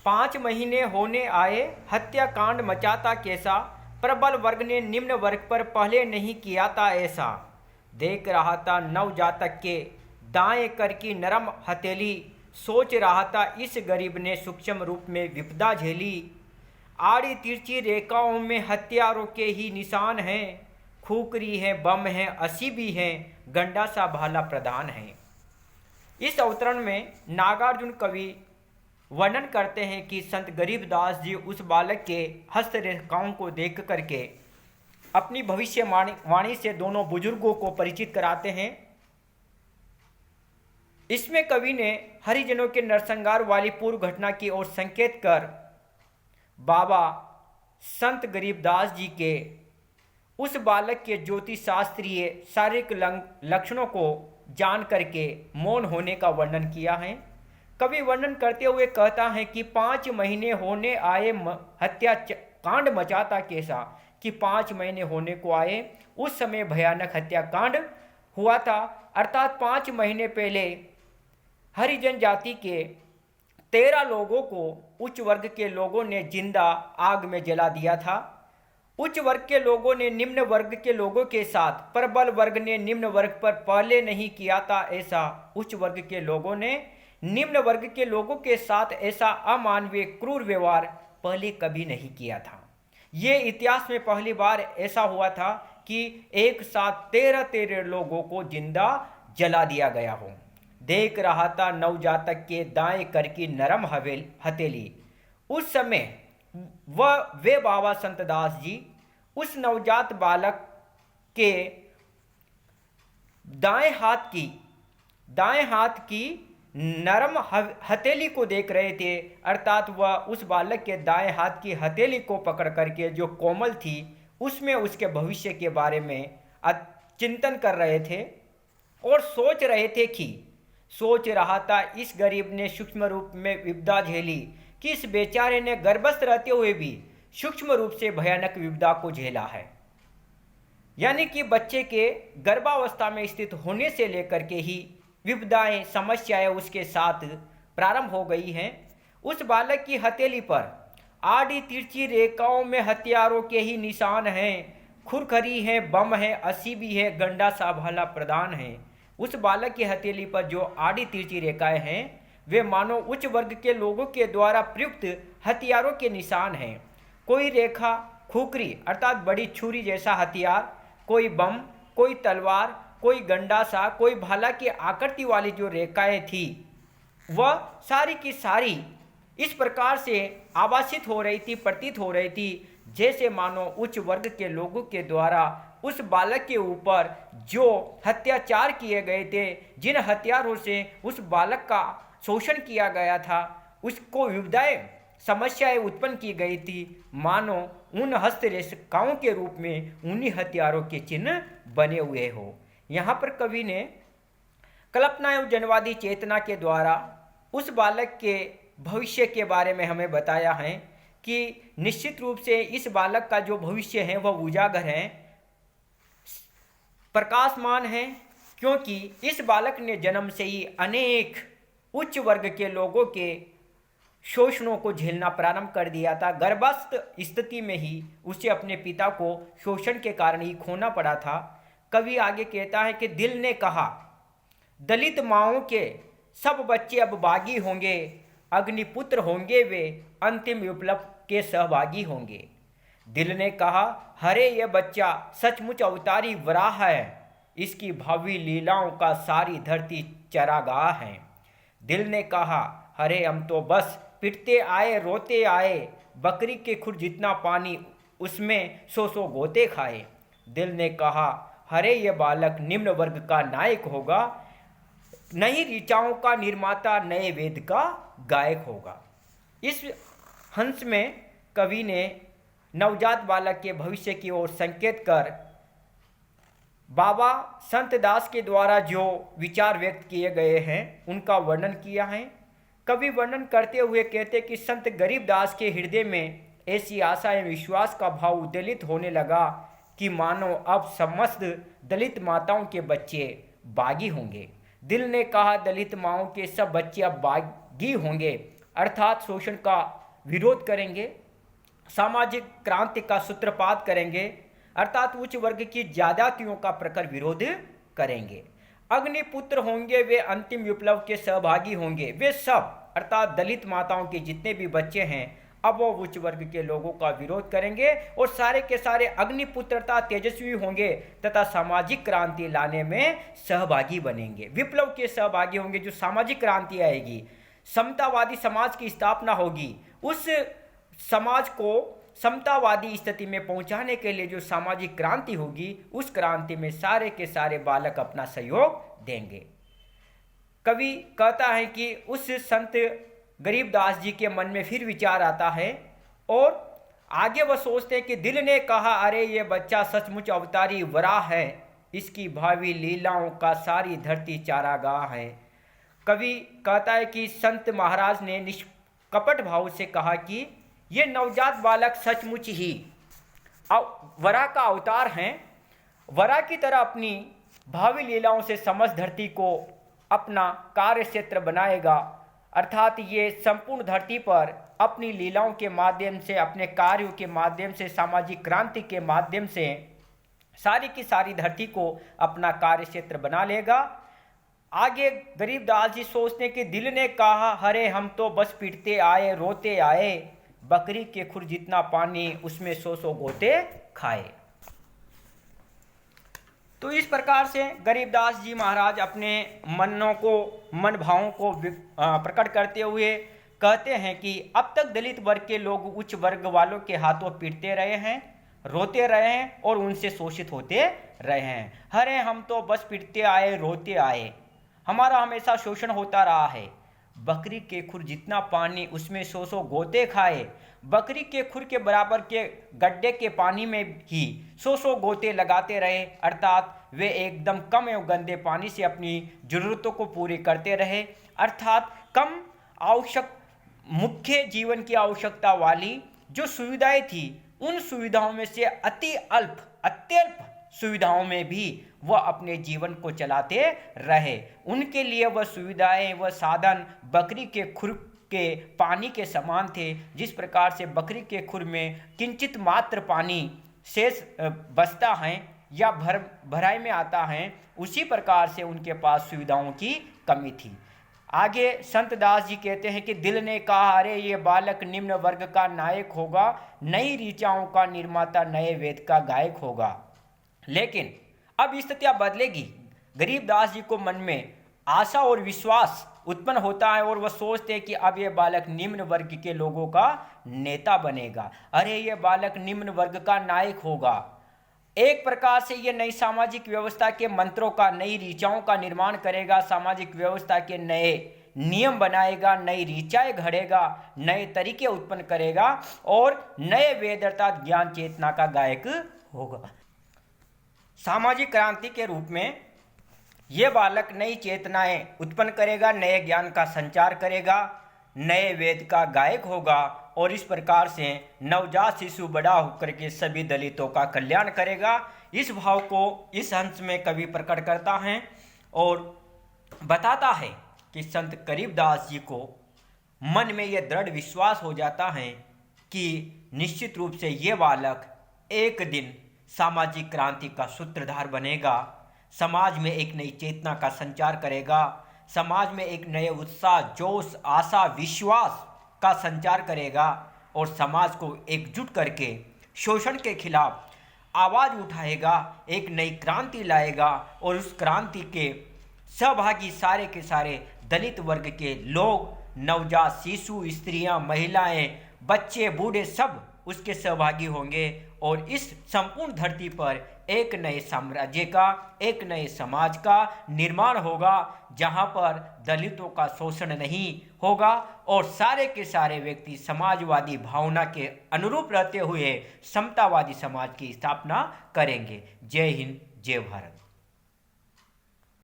5 महीने होने आए, हत्याकांड मचाता कैसा, प्रबल वर्ग ने निम्न वर्ग पर पहले नहीं किया था ऐसा। देख रहा था नवजातक के दाएं कर की नरम हथेली, सोच रहा था इस गरीब ने सूक्ष्म रूप में विपदा झेली। आड़ी तिरछी रेखाओं में हथियारों के ही निशान हैं, खूकरी है, बम है, असी भी हैं, गंडा सा भाला प्रधान है। इस अवतरण में नागार्जुन कवि वर्णन करते हैं कि संत गरीबदास जी उस बालक के हस्तरेखाओं को देख करके अपनी भविष्यवाणी से दोनों बुजुर्गों को परिचित कराते हैं। इसमें कवि ने हरिजनों के नरसंहार वाली पूर्व घटना की ओर संकेत कर बाबा संत गरीबदास जी के उस बालक के ज्योतिष शास्त्रीय शारीरिक लक्षणों को जान करके मौन होने का वर्णन किया है। कवि वर्णन करते हुए कहता है कि 5 महीने होने आए, हत्या कांड मचाता कैसा, कि 5 महीने होने को आए, उस समय भयानक हत्याकांड हुआ था। अर्थात 5 महीने पहले हरिजन जाति के 13 लोगों को उच्च वर्ग के लोगों ने जिंदा आग में जला दिया था। उच्च वर्ग के लोगों ने निम्न वर्ग के लोगों के साथ, प्रबल वर्ग ने निम्न वर्ग पर पहले नहीं किया था ऐसा। उच्च वर्ग के लोगों ने निम्न वर्ग के लोगों के साथ ऐसा अमानवीय क्रूर व्यवहार पहले कभी नहीं किया था। ये इतिहास में पहली बार ऐसा हुआ था कि एक साथ 13 लोगों को जिंदा जला दिया गया हो। देख रहा था नवजातक के दाएं कर की नरम हथेली। उस समय वे बाबा संतदास जी उस नवजात बालक के दाएं हाथ की नरम हथेली को देख रहे थे। अर्थात वह उस बालक के दाएं हाथ की हथेली को पकड़ करके जो कोमल थी, उसमें उसके भविष्य के बारे में चिंतन कर रहे थे और सोच रहा था इस गरीब ने सूक्ष्म रूप में विपदा झेली, कि इस बेचारे ने गर्भस्थ रहते हुए भी सूक्ष्म रूप से भयानक विपदा को झेला है। यानी कि बच्चे के गर्भावस्था में स्थित होने से लेकर के ही विपदाएं, समस्याएं उसके साथ प्रारंभ हो गई हैं। उस बालक की हथेली पर आड़ी तिरछी रेखाओं में हथियारों के ही निशान हैं, खुरखरी है, बम है, असी भी है, गंडा सा भाला प्रदान है। उस बालक की हथेली पर जो आड़ी तिरछी रेखाएं हैं, वे मानो उच्च वर्ग के लोगों के द्वारा प्रयुक्त हथियारों के निशान हैं। कोई रेखा खुकरी अर्थात बड़ी छुरी जैसा हथियार, कोई बम, कोई तलवार, कोई गंडा सा, कोई भाला की आकृति वाली जो रेखाएं थी, वह सारी की सारी इस प्रकार से आभासित हो रही थी, प्रतीत हो रही थी, जैसे मानो उच्च वर्ग के लोगों के द्वारा उस बालक के ऊपर जो अत्याचार किए गए थे, जिन हथियारों से उस बालक का शोषण किया गया था, उसको विविधाएं समस्याएं उत्पन्न की गई थी, मानो उन हस्तरेखाओं के रूप में उन्हीं हथियारों के चिन्ह बने हुए हो। यहाँ पर कवि ने कल्पना एवं जनवादी चेतना के द्वारा उस बालक के भविष्य के बारे में हमें बताया है कि निश्चित रूप से इस बालक का जो भविष्य है वह उजागर है, प्रकाशमान है, क्योंकि इस बालक ने जन्म से ही अनेक उच्च वर्ग के लोगों के शोषणों को झेलना प्रारंभ कर दिया था। गर्भस्थ स्थिति में ही उसे अपने पिता को शोषण के कारण ही खोना पड़ा था। कवि आगे कहता है कि दिल ने कहा दलित माओं के सब बच्चे अब बागी होंगे, अग्निपुत्र होंगे वे, अंतिम विप्लव के सहभागी होंगे। दिल ने कहा हरे ये बच्चा सचमुच अवतारी वराह है, इसकी भावी लीलाओं का सारी धरती चरागाह है। दिल ने कहा हरे हम तो बस पिटते आए रोते आए, बकरी के खुर जितना पानी उसमें 100 गोते खाए। दिल ने कहा हरे ये बालक निम्न वर्ग का नायक होगा, नई ऋचाओं का निर्माता, नए वेद का गायक होगा। इस हंस में कवि ने नवजात बालक के भविष्य की ओर संकेत कर बाबा संत दास के द्वारा जो विचार व्यक्त किए गए हैं उनका वर्णन किया है। कवि वर्णन करते हुए कहते कि संत गरीबदास के हृदय में ऐसी आशा एवं विश्वास का भाव उद्वेलित होने लगा कि मानो अब समस्त दलित माताओं के बच्चे बागी होंगे। दिल ने कहा दलित माओं के सब बच्चे अब बागी होंगे, अर्थात शोषण का विरोध करेंगे, सामाजिक क्रांति का सूत्रपात करेंगे, अर्थात उच्च वर्ग की ज्यादतियों का प्रखर विरोध करेंगे। अग्निपुत्र होंगे वे अंतिम विप्लव के सहभागी होंगे। वे सब अर्थात दलित माताओं के जितने भी बच्चे हैं अब वो उच्च वर्ग के लोगों का विरोध करेंगे और सारे के सारे अग्निपुत्र अर्थात तेजस्वी होंगे तथा सामाजिक क्रांति लाने में सहभागी बनेंगे, विप्लव के सहभागी होंगे। जो सामाजिक क्रांति आएगी, समतावादी समाज की स्थापना होगी, उस समाज को समतावादी स्थिति में पहुंचाने के लिए जो सामाजिक क्रांति होगी, उस क्रांति में सारे के सारे बालक अपना सहयोग देंगे। कवि कहता है कि उस संत गरीबदास जी के मन में फिर विचार आता है और आगे वह सोचते हैं कि दिल ने कहा अरे ये बच्चा सचमुच अवतारी वराह है, इसकी भावी लीलाओं का सारी धरती चारागाह है। कवि कहता है कि संत महाराज ने निष्कपट भाव से कहा कि ये नवजात बालक सचमुच ही वरा का अवतार हैं, वरा की तरह अपनी भावी लीलाओं से समस्त धरती को अपना कार्य क्षेत्र बनाएगा। अर्थात ये संपूर्ण धरती पर अपनी लीलाओं के माध्यम से, अपने कार्यों के माध्यम से, सामाजिक क्रांति के माध्यम से सारी की सारी धरती को अपना कार्य क्षेत्र बना लेगा। आगे गरीबदास जी सोचते कि दिल ने कहा हरे हम तो बस पीटते आए रोते आए, बकरी के खुर जितना पानी उसमें सौ सौ गोते खाए। तो इस प्रकार से गरीबदास जी महाराज अपने मन भावों को प्रकट करते हुए कहते हैं कि अब तक दलित वर्ग के लोग उच्च वर्ग वालों के हाथों पीटते रहे हैं, रोते रहे हैं और उनसे शोषित होते रहे हैं। हरे हम तो बस पीटते आए रोते आए, हमारा हमेशा शोषण होता रहा है। बकरी के खुर जितना पानी उसमें सौ सौ गोते खाए, बकरी के खुर के बराबर के गड्ढे के पानी में ही सौ सौ गोते लगाते रहे, अर्थात वे एकदम कम एवं गंदे पानी से अपनी जरूरतों को पूरी करते रहे। अर्थात कम आवश्यक मुख्य जीवन की आवश्यकता वाली जो सुविधाएं थी, उन सुविधाओं में से अत्यल्प सुविधाओं में भी वह अपने जीवन को चलाते रहे। उनके लिए वह सुविधाएं, वह साधन बकरी के खुर के पानी के समान थे। जिस प्रकार से बकरी के खुर में किंचित मात्र पानी शेष बचता है या भराई में आता है, उसी प्रकार से उनके पास सुविधाओं की कमी थी। आगे संत दास जी कहते हैं कि दिल ने कहा अरे ये बालक निम्न वर्ग का नायक होगा, नई ऋचाओं का निर्माता, नए वेद का गायक होगा। लेकिन अब स्थितियां बदलेगी। गरीबदास जी को मन में आशा और विश्वास उत्पन्न होता है और वह सोचते हैं कि अब यह बालक निम्न वर्ग के लोगों का नेता बनेगा। अरे यह बालक निम्न वर्ग का नायक होगा। एक प्रकार से यह नई सामाजिक व्यवस्था के मंत्रों का, नई ऋचाओं का निर्माण करेगा, सामाजिक व्यवस्था के नए नियम बनाएगा, नई ऋचाएं घड़ेगा, नए तरीके उत्पन्न करेगा और नए वेद अर्थात ज्ञान चेतना का गायक होगा। सामाजिक क्रांति के रूप में यह बालक नई चेतनाएं उत्पन्न करेगा, नए ज्ञान का संचार करेगा, नए वेद का गायक होगा और इस प्रकार से नवजात शिशु बड़ा होकर के सभी दलितों का कल्याण करेगा। इस भाव को इस अंश में कवि प्रकट करता है और बताता है कि संत गरीबदास जी को मन में यह दृढ़ विश्वास हो जाता है कि निश्चित रूप से ये बालक एक दिन सामाजिक क्रांति का सूत्रधार बनेगा, समाज में एक नई चेतना का संचार करेगा, समाज में एक नए उत्साह, जोश, आशा, विश्वास का संचार करेगा और समाज को एकजुट करके शोषण के खिलाफ आवाज़ उठाएगा, एक नई क्रांति लाएगा और उस क्रांति के सहभागी सारे के सारे दलित वर्ग के लोग, नवजात शिशु, स्त्रियां, महिलाएं, बच्चे, बूढ़े सब उसके सहभागी होंगे और इस संपूर्ण धरती पर एक नए साम्राज्य का, एक नए समाज का निर्माण होगा जहां पर दलितों का शोषण नहीं होगा और सारे के सारे व्यक्ति समाजवादी भावना के अनुरूप रहते हुए समतावादी समाज की स्थापना करेंगे। जय हिंद, जय भारत।